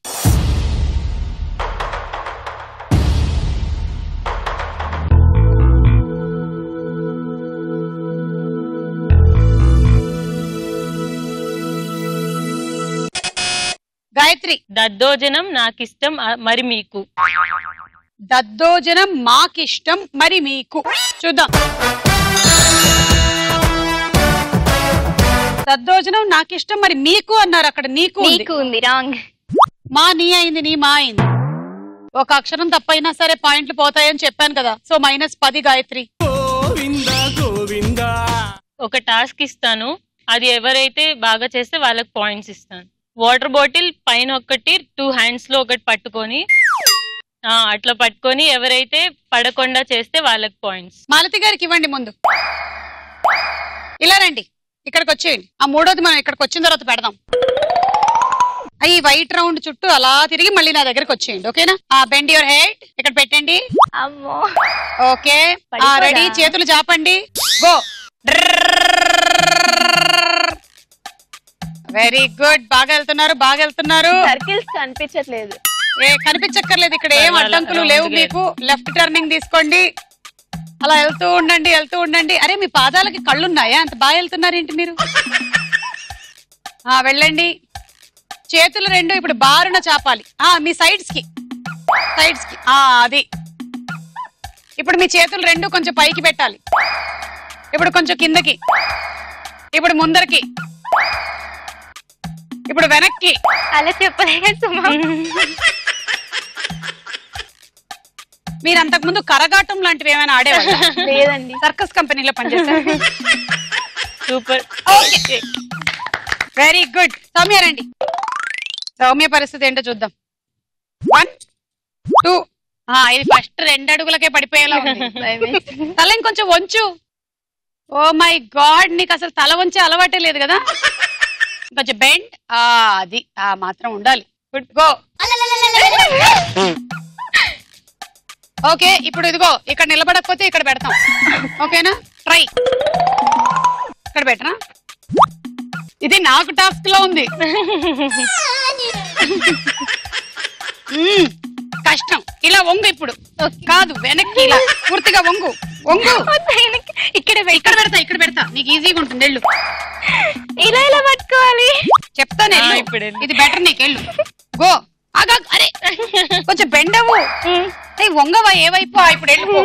గాయత్రి. దద్దోజనం నాకిష్టం మరి మీకు. దద్దోజనం మాకిష్టం మరి మీకు. చూద్దాం. దద్దోజనం నాకిష్టం మరి మీకు అన్నారు. అక్కడ నీకు ఉంది. రాంగ్. మా నీ అయింది, నీ మా అయింది. ఒక అక్షరం తప్పైనా సరే పాయింట్లు పోతాయని చెప్పాను కదా. సో -10 గాయత్రి. ఒక టాస్క్ ఇస్తాను, అది ఎవరైతే బాగా చేస్తే వాళ్ళకి పాయింట్స్ ఇస్తాను. వాటర్ బాటిల్ పైన ఒకటి 2 హ్యాండ్స్ లో ఒకటి పట్టుకొని అట్లా పట్టుకొని ఎవరైతే పడకుండా చేస్తే వాళ్ళకి పాయింట్స్. మాలతి గారికి ఇవ్వండి ముందు. ఇలా రండి, ఇక్కడికి వచ్చేయండి. ఆ మూడోది మనం ఇక్కడికి వచ్చిన తర్వాత పెడదాం. ఈ వైట్ రౌండ్ చుట్టూ అలా తిరిగి మళ్ళీ నా దగ్గరకు వచ్చేయండి. ఓకేనా? బెండ్ యువర్ హెడ్, ఇక్కడ పెట్టండి. అమ్మో ఓకే, రెడీ, చేతులు చాపండి, గో. వెరీ గుడ్, బాగా వెళ్తున్నారు, బాగా వెళ్తున్నారు. సర్కిల్స్ కనిపించట్లేదు. కనిపించక్కర్లేదు, ఇక్కడ ఏం అడ్డంకులు లేవు మీకు. లెఫ్ట్ టర్నింగ్ తీసుకోండి, అలా వెళ్తూ ఉండండి, వెళ్తూ ఉండండి. అరే మీ పాదాలకి కళ్ళున్నాయా? అంత బాగా వెళ్తున్నారు ఏంటి మీరు? వెళ్ళండి. చేతులు రెండు ఇప్పుడు బారున చాపాలి. మీ సైడ్స్ కి అది. ఇప్పుడు మీ చేతులు రెండు కొంచెం పైకి పెట్టాలి. ఇప్పుడు కొంచెం కిందకి, ఇప్పుడు ముందరికి, ఇప్పుడు వెనక్కి. అలా చెప్పలేదు సుమా. మీరు అంతకు ముందు కరగాటం లాంటివి ఏమైనా ఆడేవాళ్ళా? లేదండి. సర్కస్ కంపెనీలో పనిచేస్తారు. Super. Okay, very good. Soumya రండి. సౌమ్య పరిస్థితి ఏంటో చూద్దాం. 1 2. ఇది ఫస్ట్ 2 అడుగులకే పడిపోయేలా ఉంది. తల ఇంకొంచెం వంచు. ఓ మై గాడ్, నీకు అసలు తల వంచే అలవాటే లేదు కదా. కొంచెం బెండ్, అది మాత్రం ఉండాలి. Good, go. ఓకే, ఇప్పుడు ఇదిగో ఇక్కడ నిలబడకపోతే ఇక్కడ పెడతాం. ఓకేనా? ట్రై. ఇక్కడ పెట్టరా? ఇది నాకు టాస్క్ లో ఉంది. కష్టం. ఇలా వంగు. ఇప్పుడు కాదు, వెనక్కి ఇలా పూర్తిగా వంగు. ఇక్కడ పెడతా, నీకు ఈజీగా ఉంటుంది. వెళ్ళు. ఇలా ఇలా పట్టుకోవాలి. చెప్తాను, ఇప్పుడు ఇది బెటర్, నీకు వెళ్ళు. గో. అరే కొంచెం బెండవు, వంగవా ఏ వైపు? ఇప్పుడు వెళ్ళిపో.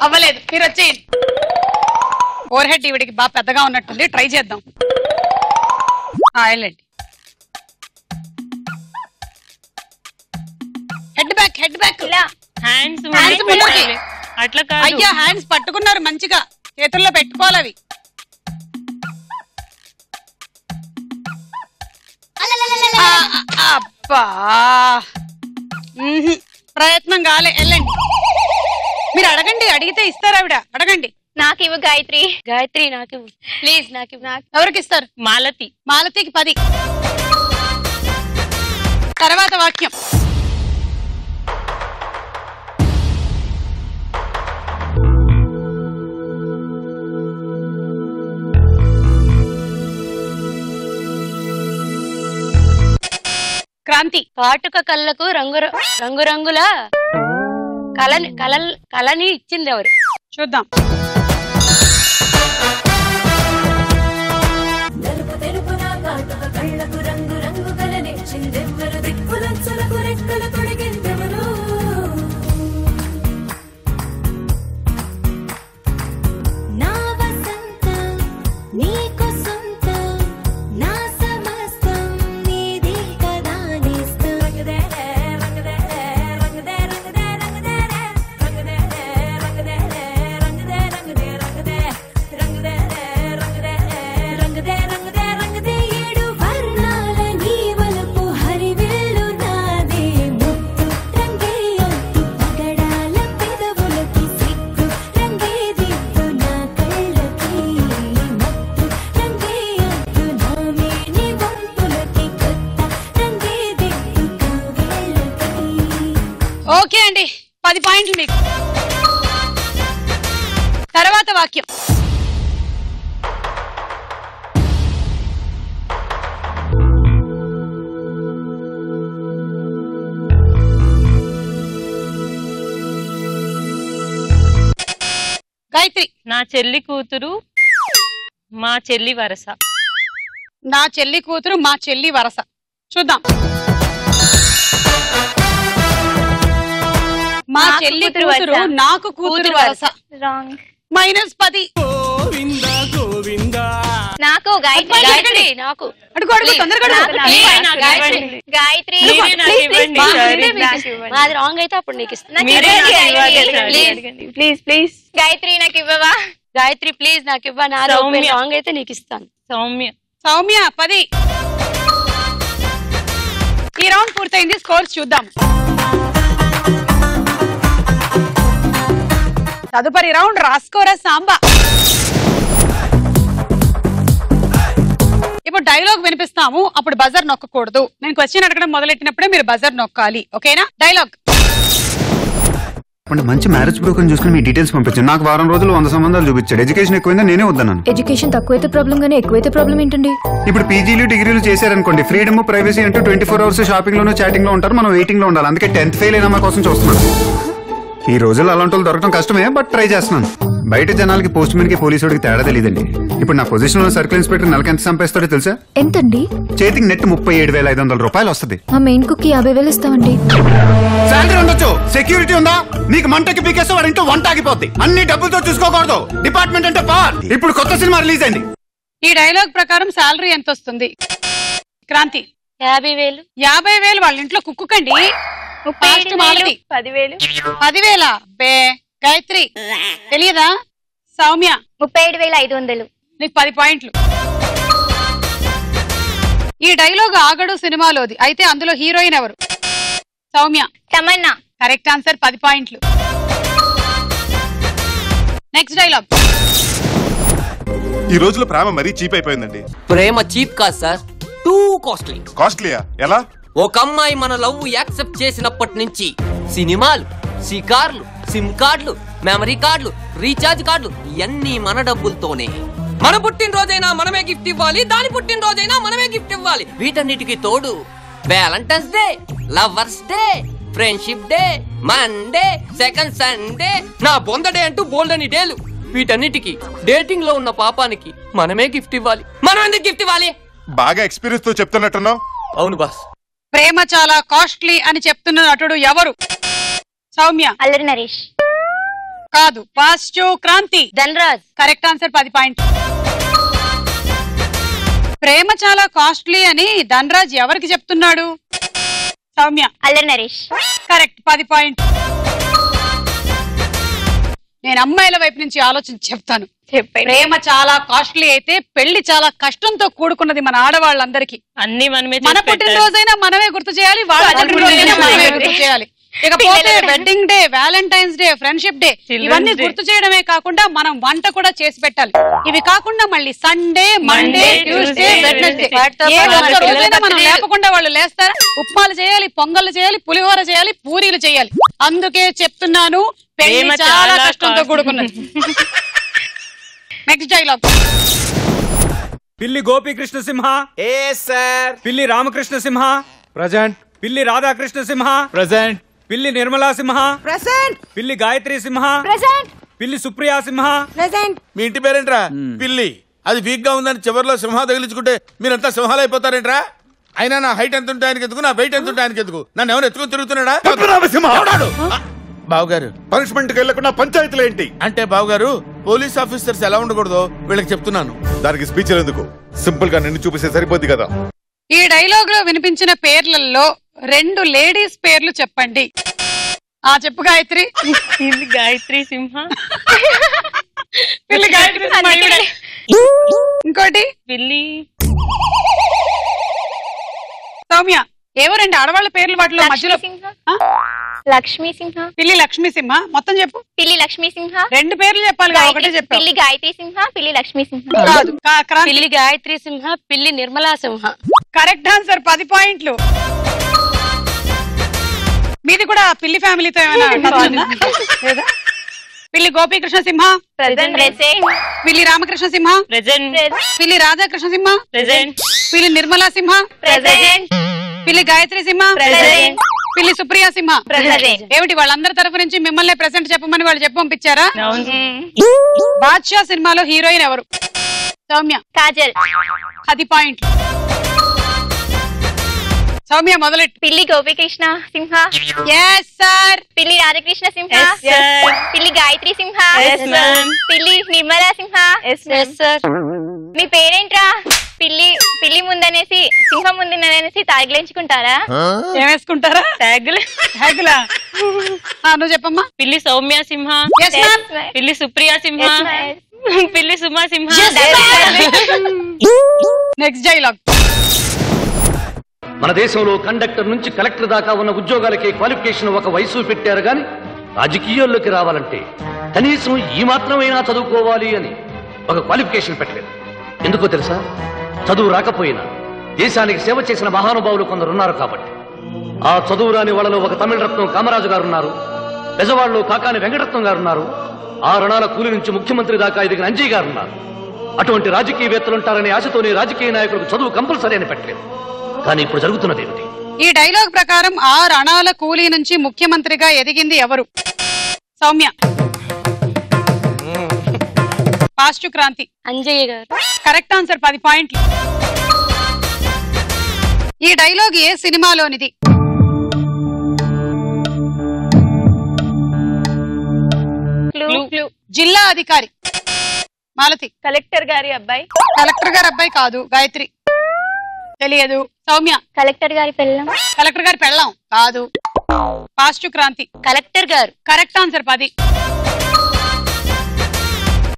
అవ్వలేదు, మీరు వచ్చేయండి. ఓవర్ హెడ్ ఈవిడికి బాగా పెద్దగా ఉన్నట్టుంది, ట్రై చేద్దాం. వెళ్ళండి. Head back. హ్యాండ్స్ ముందుకి. అట్లా కాదు. అయ్యా, హ్యాండ్స్ పట్టుకున్నారు మంచిగా, చేతుల్లో పెట్టుకోవాలి అవి. అబ్బా, ప్రయత్నం కాలే. వెళ్ళండి. మీరు అడగండి, అడిగితే ఇస్తారు ఆవిడ. అడగండి. నాకు ఇవ్వు గాయత్రి. గాయత్రి నాకు ప్లీజ్. నాకు ఎవరికి ఇస్తారు? మాలతికి 10. తర్వాత వాక్యం. క్రాంతి. కాటుక కళ్ళకు రంగురంగుల కళని ఇచ్చింది ఎవరు? చూద్దాం. ఓకే అండి, 10 పాయింట్లు మీకు. తర్వాత వాక్యం. గాయత్రి. నా చెల్లి కూతురు మా చెల్లి వరస. నా చెల్లి కూతురు మా చెల్లి వరస. చూద్దాం. మా చెల్లి కూతురు నాకు కూతురు వరస. రాంగ్. -10. నాకు గాయత్రి. నాకు అడుగు తొందరగా. గాయత్రి అది రాంగ్ అయితే అప్పుడు నీకు ఇస్తాను. ప్లీజ్. గాయత్రి నాకు ఇవ్వవా? గాయత్రి ప్లీజ్ నాకు ఇవ్వ, నా రాంగ్ అయితే నీకు ఇస్తాను. సౌమ్య 10. ఈ రౌండ్ పూర్తయింది, స్కోర్స్ చూద్దాం. తదుపరి రౌండ్ రాస్కోరా సాంబా. ఇప్పుడు డైలాగ్ వినిపిస్తాము, అప్పుడు బజర్ నొక్కకూడదు. నేను క్వశ్చన్ అడగడం మొదలెట్టినప్పుడే మీరు బజర్ నొక్కాలి, ఓకేనా? డైలాగ్. మంచి మ్యారేజ్ బ్రోకర్ చూసుకుని మీ డీటెయిల్స్ పంపించండి. నాకు వారం రోజులు 100 సంబంధాలు చూపించాడు. ఎడ్యుకేషన్ ఎక్కువైందా నేనే వద్దన్నాను. ఎడ్యుకేషన్ తక్కువైతే ప్రాబ్లం గానీ ఎక్కువైతే ప్రాబ్లం ఏంటండి? ఇప్పుడు పీజీలు డిగ్రీలు చేశారనుకోండి, ఫ్రీడమ్ ప్రైవసీ అంటూ 24 hours షాపింగ్ లోనూ చాటింగ్ లో ఉంటారు. మనం వెయిటింగ్ లో ఉండాలి. అందుకే 10th ఫెయిల్ అయినా మా కోసం చూస్తున్నాను. ఈ రోజుల్లో అలాంటి వాళ్ళు దొరకడం కష్టమే, బట్ ట్రై చేస్తున్నాను. బయట జనాలకి పోస్ట్ మ్యాన్ కి పోలీసుడికి తేడా తెలియదండి. ఇప్పుడు నా పొజిషన్ లో సర్కిల్ ఇన్స్పెక్టర్ నెలకి ఎంత సంపాదిస్తాడో తెలుసా? ఎంతండి? చేతికి నెట్ 37,500 రూపాయలు వస్తుంది. మా మెయిన్ కుక్ 50,000 ఇస్తామండి. శాలరీ ఉండొచ్చు, సెక్యూరిటీ ఉందా? నీకు మంటకి పీకేస్తే వాడి ఇంట్లో వంట ఆగిపోద్ది. అన్ని డబ్బులతో చూసుకోకూడదు. డిపార్ట్మెంట్ అంటే పవర్. ఇప్పుడు కొత్త సినిమా రిలీజ్ అయింది. ఈ డైలాగ్ ప్రకారం శాలరీ ఎంత వస్తుంది? క్రాంతి 50,000. 50,000 వాళ్ళ ఇంట్లో కుక్కండి. 10,000. 10,000 బే. గాయత్రి తెలియదా? సౌమ్య 37,500. నీకు 10 పాయింట్లు. ఈ డైలాగ్ ఆగడు సినిమాలోది, అయితే అందులో హీరోయిన్ ఎవరు? సౌమ్య తమన్నా. కరెక్ట్ ఆన్సర్, 10 పాయింట్లు. Next dialogue. ఈ రోజులో ప్రేమ మరీ చీప్ అయిపోయిందండి. ప్రేమ చీప్ కాదు సార్, టూ కాస్ట్లీ. కాస్ట్లీయా? ఎలా? ఒక అమ్మాయి మన లవ్ యాక్సెప్ట్ చేసినప్పటి నుంచి సినిమాలు, షికార్లు, సిమ్ కార్డులు, మెమరీ కార్డులు, రీఛార్జ్ కార్డులు ఇవన్నీ మన డబ్బులతోనే. మన పుట్టినరోజైనా మనమే గిఫ్ట్ ఇవ్వాలి, దాని పుట్టినరోజైనా మనమే గిఫ్ట్ ఇవ్వాలి. వీటన్నిటికి తోడు Valentine's day, lovers day, friendship day, Monday, second Sunday, నా బొందడే అంటూ బోల్డ్ అని డేలు. వీటన్నిటికి డేటింగ్ లో ఉన్న పాపానికి మనమే గిఫ్ట్ ఇవ్వాలి. మనం ఎందుకు గిఫ్ట్ ఇవ్వాలి? బాగా ఎక్స్పీరియన్స్ తో చెప్తున్నట్టున్నావు. అవును బాస్. ప్రేమ చాలా కాస్ట్లీ అని చెప్తున్న నటుడు ఎవరు? సౌమ్య అల్లరి నరేష్. కాదు. Fast. Kranthi Dhanraj. Correct answer, 10 point. ప్రేమ చాలా కాస్ట్లీ అని ధనరాజ్ ఎవరికి చెప్తున్నాడు? సౌమ్య అల్లరి నరేష్. Correct, 10 point. నేను అమ్మాయిల వైపు నుంచి ఆలోచించి చెప్తాను. ప్రేమ చాలా కాస్ట్లీ అయితే పెళ్లి చాలా కష్టంతో కూడుకున్నది మన ఆడవాళ్ళందరికీ. అన్ని మనమే మన పుట్టినరోజైనా మనమే గుర్తు చేయాలి, వాళ్ళ పుట్టినరోజైనా మనమే గుర్తు చేయాలి. ఇకపోతే wedding day, Valentine's day, friendship day ఇవన్నీ గుర్తు చేయడమే కాకుండా మనం వంట కూడా చేసి పెట్టాలి. ఇవి కాకుండా మళ్ళీ సండే, మండే, ట్యూస్డే, వెడ్నెస్డే ఏ ఒక్క రోజైనా మనం లేకుండా వాళ్ళు లేస్తారా? ఉప్మాలు చేయాలి, పొంగళ్ళు చేయాలి, పులిహోర చేయాలి, పూరీలు చేయాలి. అందుకే చెప్తున్నాను, పెళ్లి చాలా కష్టంతో కూడుకున్నది. Next dialogue. పిల్లి గోపీకృష్ణ సింహ. ఏ సార్. పిల్లి రామకృష్ణ సింహ. ప్రెజెంట్. పిల్లి రాధాకృష్ణ సింహ. ప్రెజెంట్. పిల్లి నిర్మలా సింహ. ప్రెసెంట్. పిల్లి గాయత్రి సింహ. ప్రెసెంట్. పిల్లి సుప్రియా సింహ. ప్రెసెంట్. మీ ఇంటి పేరేంట్రా? పిల్లి. అది వీక్ గా ఉందని చివరిలో సింహ తగిలించుకుంటే మీరంతా సింహాలు అయిపోతారేంట్రా? అయినా నా హైట్ ఎంత ఉంటే ఆయనకి ఎందుకు, నా వెయిట్ ఎంత ఉంటే ఆయనకి ఎందుకు? నన్ను ఎవరు ఎత్తుకుని తిరుగుతున్నాడా? బావుగారు పనిష్మెంట్ కి వెళ్లకుండా పంచాయతీలు ఏంటి అంటే బావుగారు పోలీస్ ఆఫీసర్స్ ఎలా ఉండకూడదో వీళ్ళకి చెప్తున్నాను. దానికి స్పీచ్ ఎందుకు? సింపుల్ గా నిన్ను చూపిస్తే సరిపోద్ది కదా. ఈ డైలాగ్ లో వినిపించిన పేర్లలో 2 లేడీస్ పేర్లు చెప్పండి. చెప్పు గాయత్రి. పిల్లి గాయత్రి సింహ. పిల్లి గాయత్రి సింహ. ఇంకోటి పిల్లి సౌమ్య. ఏవో 2 ఆడవాళ్ళ పేర్లు వాటిలో మధ్యలో. లక్ష్మీ సింహ. పిల్లి లక్ష్మీ సింహ. మొత్తం చెప్పు. పిల్లి లక్ష్మీ సింహ. 2 పేర్లు చెప్పాలి, ఒకటే చెప్పావు. పిల్లి గాయత్రి సింహ, పిల్లి లక్ష్మీ సింహ. కాదు. పిల్లి గాయత్రి సింహ, పిల్లి నిర్మలా సింహ. కరెక్ట్ ఆన్సర్, 10 పాయింట్లు. మీది కూడా పిల్లి ఫ్యామిలీతో ఏమైనా లేదా? పిల్లి గోపీకృష్ణ సింహ. పిల్లి రామకృష్ణ సింహ. పిల్లి రాధాకృష్ణ సింహ. పిల్లి నిర్మలా సింహ. పిల్లి గాయత్రి సింహ. పిల్లి సుప్రియా సింహ. ఏమిటి వాళ్ళందరి తరఫు నుంచి మిమ్మల్ని ప్రెసెంట్ చెప్పమని వాళ్ళు చెప్పి పంపించారా? బాద్షా సినిమాలో హీరోయిన్ ఎవరు? సౌమ్య కాజల్. 10 పాయింట్లు. సౌమ్య మొదలెట్టు. పిల్లి గోపీకృష్ణ సింహ. Yes sir. పిల్లి రాధాకృష్ణ సింహ. పిల్లి గాయత్రి సింహ. పిల్లి నిర్మలా సింహ. మీ పేరేంట్రా? పిల్లి ముందనేసి సింహం ముందనేసి తాగిలించుకుంటారా? ఏమేసుకుంటారా? ట్యాగులా? నువ్వు చెప్పమ్మా. పిల్లి సౌమ్య సింహ. పిల్లి సుప్రియా సింహ. పిల్లి సుమా సింహ. Next dialogue. మన దేశంలో కండక్టర్ నుంచి కలెక్టర్ దాకా ఉన్న ఉద్యోగాలకే క్వాలిఫికేషన్ ఒక వయసు పెట్టారు గాని రాజకీయాల్లోకి రావాలంటే కనీసం ఈ మాత్రమైనా చదువుకోవాలి అని ఒక క్వాలిఫికేషన్ పెట్టలేదు. ఎందుకో తెలుసా? చదువు రాకపోయినా దేశానికి సేవ చేసిన మహానుభావులు కొందరు ఉన్నారు కాబట్టి. ఆ చదువు రాని వాళ్ళలో ఒక తమిళ రత్నం కామరాజు గారు ఉన్నారు, పెజవాడలో కాకాని వెంకటరత్నం గారు ఉన్నారు, 6 అణాల కూలి నుంచి ముఖ్యమంత్రి దాకా ఎదిగిన అంజయ్ గారు ఉన్నారు. అటువంటి రాజకీయవేత్తలుంటారనే ఆశతోనే రాజకీయ నాయకులకు చదువు కంపల్సరీ అని పెట్టలేదు. కానీ ఇప్పుడు జరుగుతున్నది ఏమిటి? ఈ డైలాగ్ ప్రకారం 6 అణాల కూలీ నుంచి ముఖ్యమంత్రిగా ఎదిగింది ఎవరు? సౌమ్య. ఫాస్ట్ క్రాంతి. అంజయ్య గారు. కరెక్ట్ ఆన్సర్, 10 పాయింట్లు. ఈ డైలాగ్ ఏ సినిమాలోనిది? జిల్లా అధికారి. మాలతి. కలెక్టర్ గారి అబ్బాయి. కలెక్టర్ గారి అబ్బాయి కాదు. గాయత్రి. తెలియదు. సౌమ్య. కలెక్టర్ గారి పెళ్ళం. కలెక్టర్ గారి పెళ్ళం కాదు. ఫాస్ట్ క్రాంతి. కలెక్టర్ గారు. Correct answer, 10.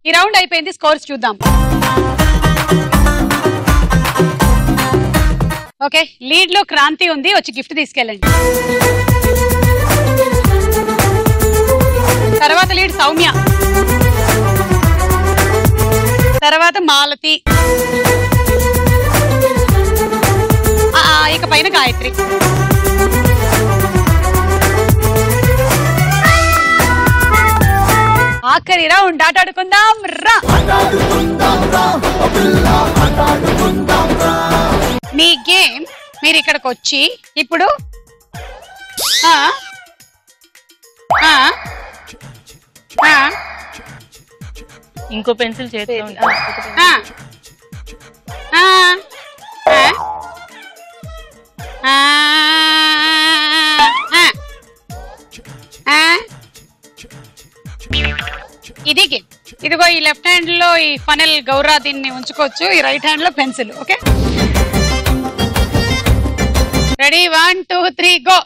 ఈ రౌండ్ అయిపోయింది. స్కోర్స్ చూద్దాం. ఓకే, లీడ్ లో క్రాంతి ఉంది. వచ్చి గిఫ్ట్ తీసుకెళ్ళండి. తర్వాత లీడ్ సౌమ్య, తర్వాత మాలతి, ఇక పైన గాయత్రి. ఆఖరి రౌండ్ ఆటాడుకుందాం రా. మీ గేమ్ మీరు ఇక్కడికి వచ్చి ఇప్పుడు ఇంకో పెన్సిల్ చేతిలో ఇది గేమ్. ఇదిగో ఈ లెఫ్ట్ హ్యాండ్ లో ఈ ఫనెల్ గౌరా దీన్ని ఉంచుకోవచ్చు, ఈ రైట్ హ్యాండ్ లో pencil. Okay, ready? 1 2 3 go.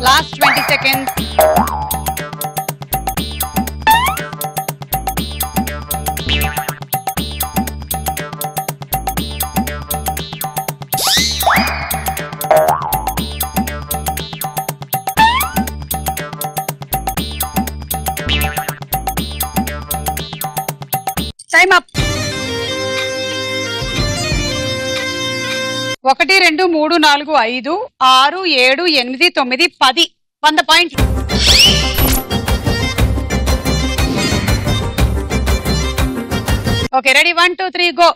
Last 20 seconds. Time up. 1 2 3 4 5 6 7 8 9 10 100 పాయింట్లు. Okay, ready? 1 2 3 గో.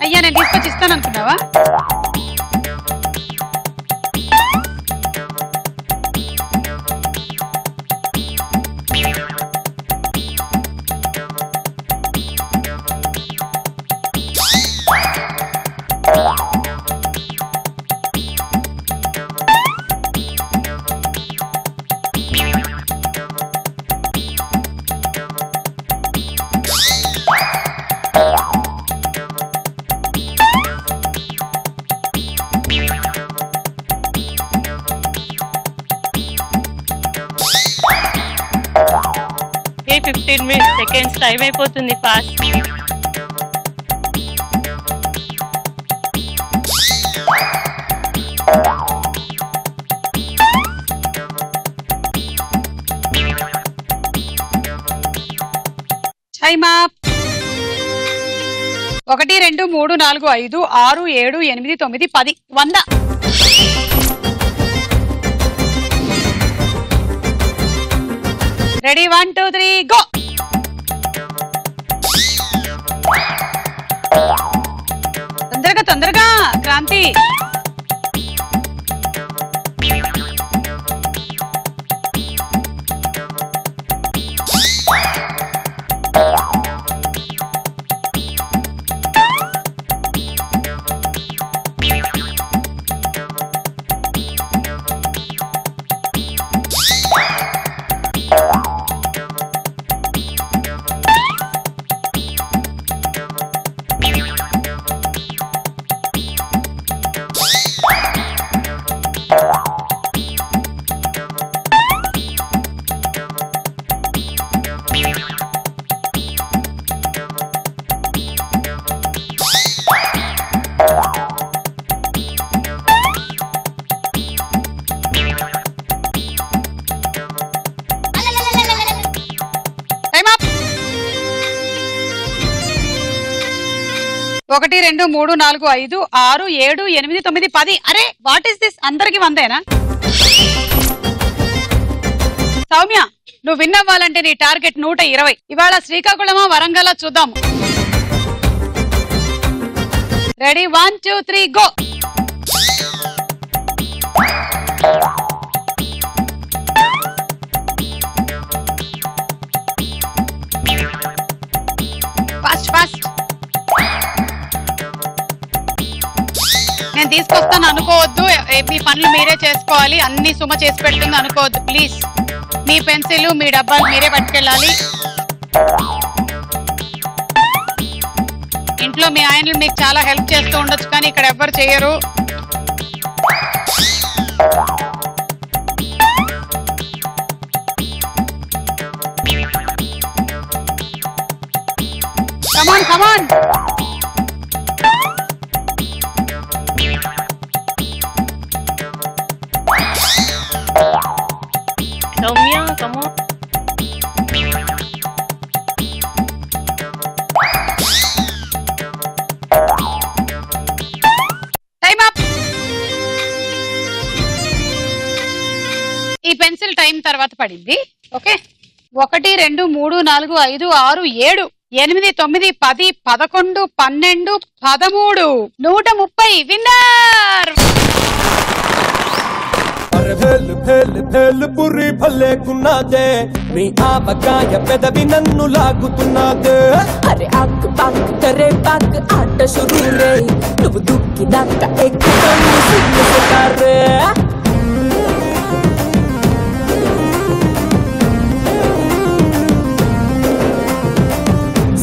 అయ్యా, నేను తీసుకొచ్చి ఇస్తాను అనుకున్నావా? ఏ 15 seconds టైం అయిపోతుంది. Fast. Time up. 1 2 3 4 5 6 7 8 9 10 100. Ready? 1 2 3 go. తొందరగా తొందరగా క్రాంతి. ఒకటి 2 3 4 5 6 7 8 9 10. అరే వాట్ ఈస్ దిస్? అందరికి 100ఏనా? సౌమ్య, నువ్వు విన్ అవ్వాలంటే నీ టార్గెట్ 120. ఇవాళ శ్రీకాకుళమా వరంగల్ చూద్దాం. Ready 1 2 3 go. Fast fast. నేను తీసుకొస్తాను అనుకోవద్దు. మీ పనులు మీరే చేసుకోవాలి. అన్ని సుమ చేసి పెడుతుంది అనుకోవద్దు ప్లీజ్. మీ పెన్సిల్ మీ డబ్బాలు మీరే పట్టుకెళ్ళాలి. ఇంట్లో మీ ఆయనలు మీకు చాలా హెల్ప్ చేస్తూ ఉండొచ్చు, కానీ ఇక్కడ ఎవ్వరు చేయరు. Come on come on. Soumya come on. Time up. ఈ పెన్సిల్ టైం తర్వాత పడింది. ఓకే, 1 2 3 4 5 6 7 8 9 10 11 12 13 130. విన్నర్. భేలు భేలు భేలు బుర్రి భలేకున్నాదే, నీ ఆవకాయ పెదవి నన్ను లాగుతున్నాదే. అరే ఆక్ పాక్ కరే పాక్ ఆట షురూ రే, నువ్వు దుక్కినాక ఎక్కుతాను సిగ్గుతారే.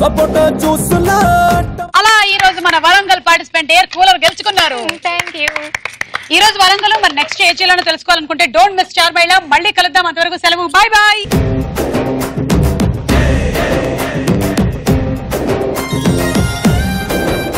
సపోటా జ్యూసులా. అలా ఈ రోజు మన వరంగల్ పార్టిసిపెంట్ ఎయిర్ కూలర్ గెలుచుకున్నారు. Thank you. ఈ రోజు వరంగల్ మరి నెక్స్ట్ ఏ చేయాలో తెలుసుకోవాలనుకుంటే డోంట్ మిస్ స్టార్ బైలా. మళ్ళీ కలుద్దాం. అంతవరకు సెలవు. Bye bye.